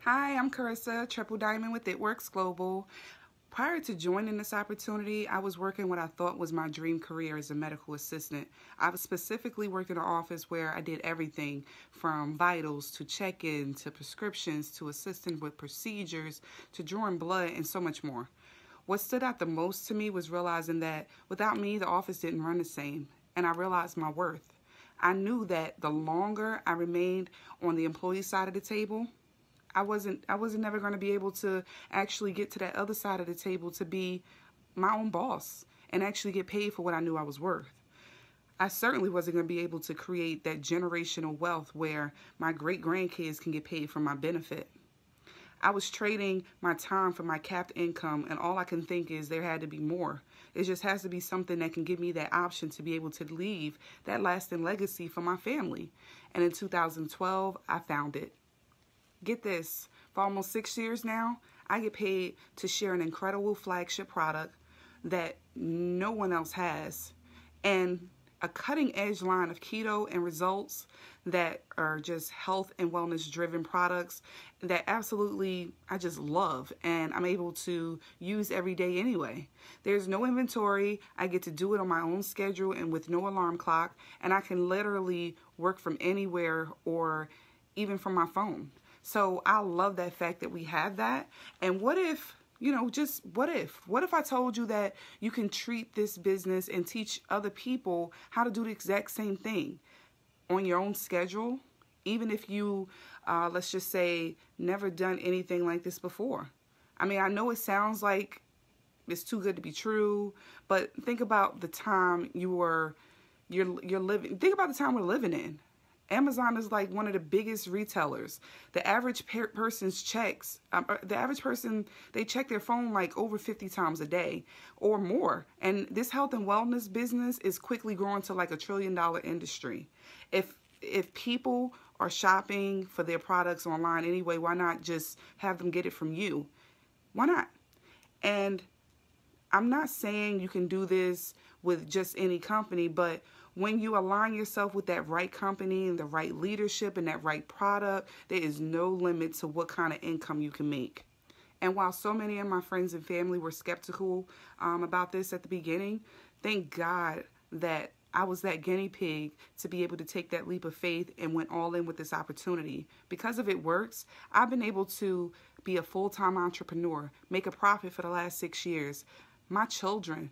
Hi, I'm Carissa, Triple Diamond with It Works Global. Prior to joining this opportunity, I was working what I thought was my dream career as a medical assistant. I was specifically working in an office where I did everything from vitals to check-in to prescriptions to assisting with procedures to drawing blood and so much more. What stood out the most to me was realizing that without me, the office didn't run the same, and I realized my worth. I knew that the longer I remained on the employee side of the table, I wasn't never going to be able to actually get to that other side of the table to be my own boss and actually get paid for what I knew I was worth. I certainly wasn't going to be able to create that generational wealth where my great grandkids can get paid for my benefit. I was trading my time for my capped income, and all I can think is there had to be more. It just has to be something that can give me that option to be able to leave that lasting legacy for my family. And in 2012, I found it. Get this, for almost 6 years now, I get paid to share an incredible flagship product that no one else has, and a cutting edge line of keto and results that are just health and wellness driven products that absolutely I just love and I'm able to use every day anyway. There's no inventory. I get to do it on my own schedule and with no alarm clock, and I can literally work from anywhere or even from my phone. So I love that fact that we have that. And what if, just what if I told you that you can treat this business and teach other people how to do the exact same thing on your own schedule, even if you, let's just say, never done anything like this before? I mean, I know it sounds like it's too good to be true, but think about the time you're living. Think about the time we're living in. Amazon is like one of the biggest retailers. The average person's checks, the average person, they check their phone like over 50 times a day or more. And this health and wellness business is quickly growing to like $1 trillion industry. If people are shopping for their products online anyway, why not just have them get it from you? Why not? And I'm not saying you can do this with just any company, but when you align yourself with that right company and the right leadership and that right product, there is no limit to what kind of income you can make. And while so many of my friends and family were skeptical about this at the beginning, thank God that I was that guinea pig to be able to take that leap of faith and went all in with this opportunity. Because of It Works, I've been able to be a full-time entrepreneur, make a profit for the last 6 years. My children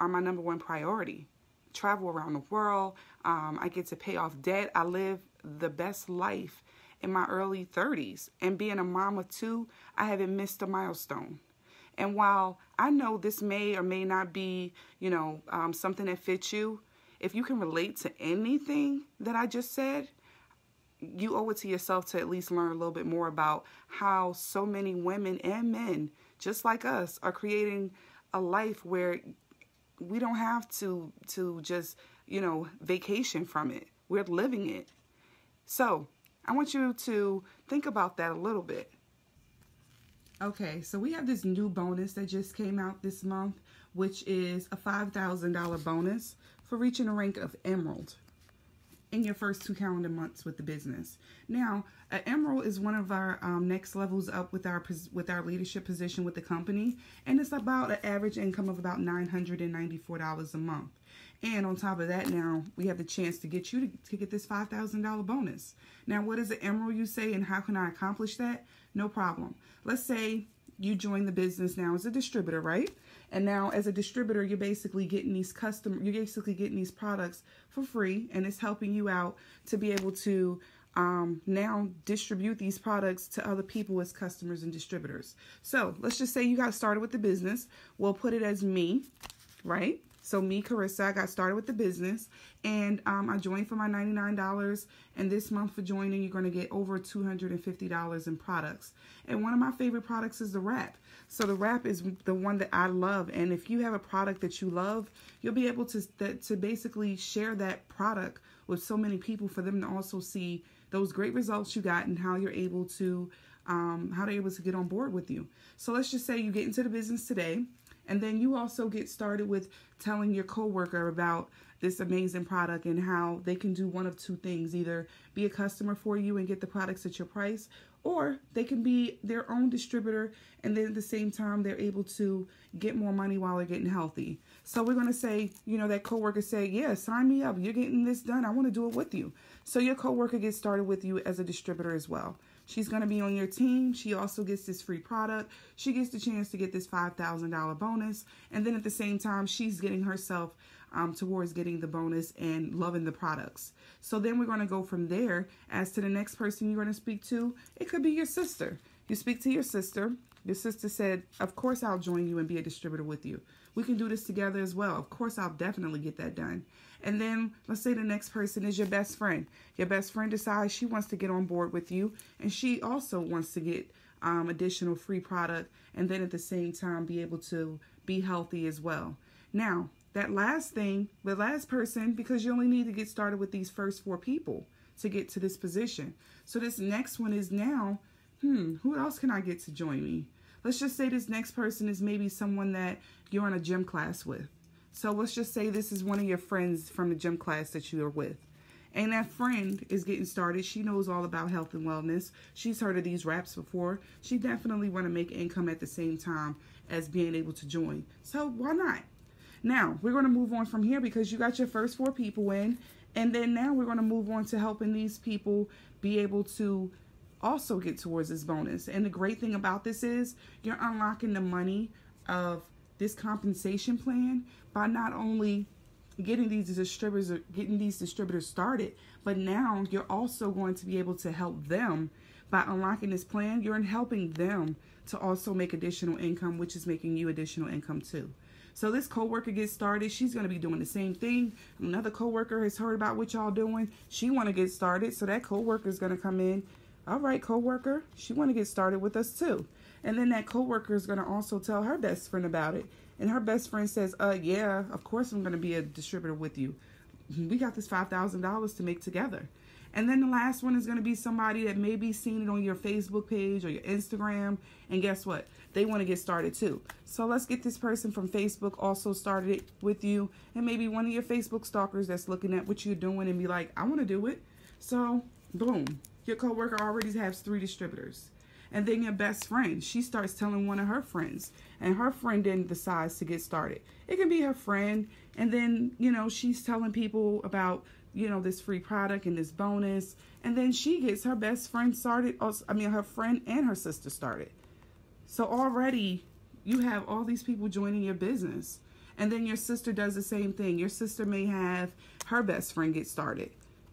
are my number one priority. Travel around the world. I get to pay off debt. I live the best life in my early 30s. And being a mom of two, I haven't missed a milestone. And while I know this may or may not be, something that fits you, if you can relate to anything that I just said, you owe it to yourself to at least learn a little bit more about how so many women and men, just like us, are creating a life where we don't have to just, vacation from it. We're living it. So I want you to think about that a little bit. Okay, so we have this new bonus that just came out this month, which is a $5,000 bonus for reaching a rank of Emerald in your first 2 calendar months with the business. Now, Emerald is one of our next levels up with our leadership position with the company, and it's about an average income of about $994 a month. And on top of that, now we have the chance to get you to get this $5,000 bonus. Now, what is an Emerald, you say, and how can I accomplish that? No problem. Let's say you join the business now as a distributor, right? And now as a distributor, you're basically getting these products for free, and it's helping you out to be able to now distribute these products to other people as customers and distributors. So let's just say you got started with the business. We'll put it as me, right? So me, Carissa, I got started with the business, and I joined for my $99, and this month for joining, you're going to get over $250 in products. And one of my favorite products is the wrap. So the wrap is the one that I love, and if you have a product that you love, you'll be able to basically share that product with so many people for them to also see those great results you got and how you're able to get on board with you. So let's just say you get into the business today, and then you also get started with telling your coworker about this amazing product and how they can do one of two things: either be a customer for you and get the products at your price, Or they can be their own distributor, and then at the same time, they're able to get more money while they're getting healthy. So we're going to say, you know, that coworker say, yeah, sign me up. You're getting this done. I want to do it with you. So your coworker gets started with you as a distributor as well. She's going to be on your team. She also gets this free product. She gets the chance to get this $5,000 bonus. And then at the same time, she's getting herself towards getting the bonus and loving the products. So then we're going to go from there as to the next person you're going to speak to. It could be your sister. You speak to your sister. Your sister said, of course, I'll join you and be a distributor with you. We can do this together as well. Of course, I'll definitely get that done. And then let's say the next person is your best friend. Your best friend decides she wants to get on board with you, and she also wants to get additional free product, and then at the same time be able to be healthy as well. Now, that last thing, the last person, because you only need to get started with these first 4 people to get to this position. So this next one is now, who else can I get to join me? Let's just say this next person is maybe someone that you're in a gym class with. So let's just say this is one of your friends from the gym class that you are with. And that friend is getting started. She knows all about health and wellness. She's heard of these wraps before. She definitely want to make income at the same time as being able to join. So why not? Now, we're going to move on from here because you got your first 4 people in. And then now we're going to move on to helping these people be able to also get towards this bonus. And the great thing about this is you're unlocking the money of this compensation plan by not only getting these distributors started, but now you're also going to be able to help them by unlocking this plan. You're helping them to also make additional income, which is making you additional income too. So this coworker gets started. She's going to be doing the same thing. Another coworker has heard about what y'all doing. She want to get started. So that coworker is going to come in. All right, coworker, she want to get started with us too. And then that coworker is going to also tell her best friend about it. And her best friend says, yeah, of course I'm going to be a distributor with you. We got this $5,000 to make together. And then the last one is going to be somebody that maybe seen it on your Facebook page or your Instagram. And guess what? They want to get started too. So let's get this person from Facebook also started with you. And maybe one of your Facebook stalkers that's looking at what you're doing and be like, I want to do it. So boom, your coworker already has 3 distributors. And then your best friend, she starts telling one of her friends, and her friend then decides to get started. It can be her friend, and then, you know, she's telling people about, you know, this free product and this bonus, and then she gets her best friend started, her friend and her sister started. So already you have all these people joining your business. And then your sister does the same thing. Your sister may have her best friend get started.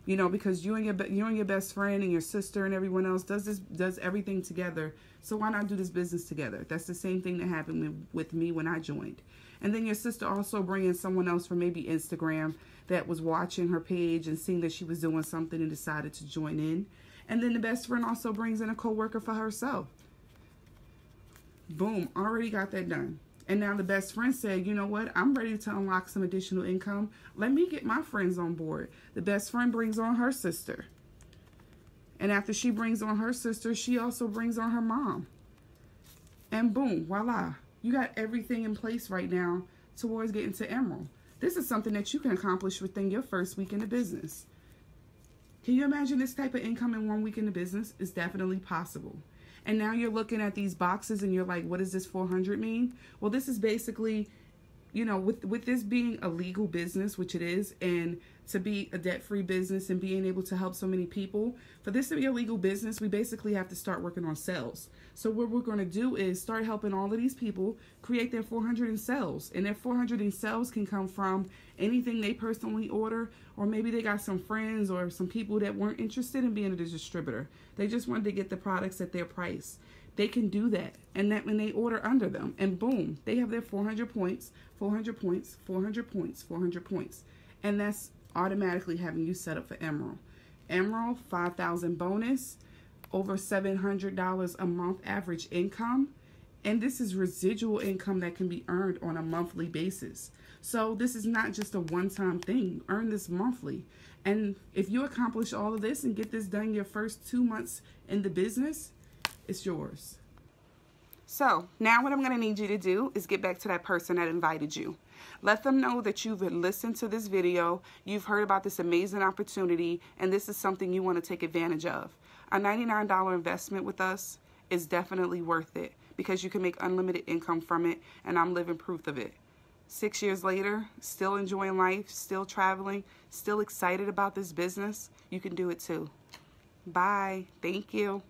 You know, because you and your best friend and your sister and everyone else does everything together. So why not do this business together? That's the same thing that happened with me when I joined. And then your sister also bringing someone else from maybe Instagram that was watching her page and seeing that she was doing something and decided to join in. And then the best friend also brings in a coworker for herself. Boom, already got that done. And now the best friend said, you know what, I'm ready to unlock some additional income. Let me get my friends on board. The best friend brings on her sister. And after she brings on her sister, she also brings on her mom. And boom, voila. You got everything in place right now towards getting to Emerald. This is something that you can accomplish within your first week in the business. Can you imagine this type of income in 1 week in the business? It's definitely possible. And now you're looking at these boxes and you're like, what does this 400 mean? Well, this is basically, you know, with this being a legal business, which it is, and to be a debt-free business and being able to help so many people, for this to be a legal business, we basically have to start working on sales. So what we're going to do is start helping all of these people create their 400 in sales. And their 400 in sales can come from anything they personally order, or maybe they got some friends or some people that weren't interested in being a distributor. They just wanted to get the products at their price. They can do that. And that when they order under them, and boom, they have their 400 points, 400 points, 400 points, 400 points. And that's automatically having you set up for Emerald. Emerald, 5,000 bonus, over $700 a month average income. And this is residual income that can be earned on a monthly basis. So this is not just a one-time thing. Earn this monthly. And if you accomplish all of this and get this done your first 2 months in the business, it's yours. So now what I'm going to need you to do is get back to that person that invited you. Let them know that you've listened to this video, you've heard about this amazing opportunity, and this is something you want to take advantage of. A $99 investment with us is definitely worth it because you can make unlimited income from it, and I'm living proof of it. 6 years later, still enjoying life, still traveling, still excited about this business. You can do it too. Bye. Thank you.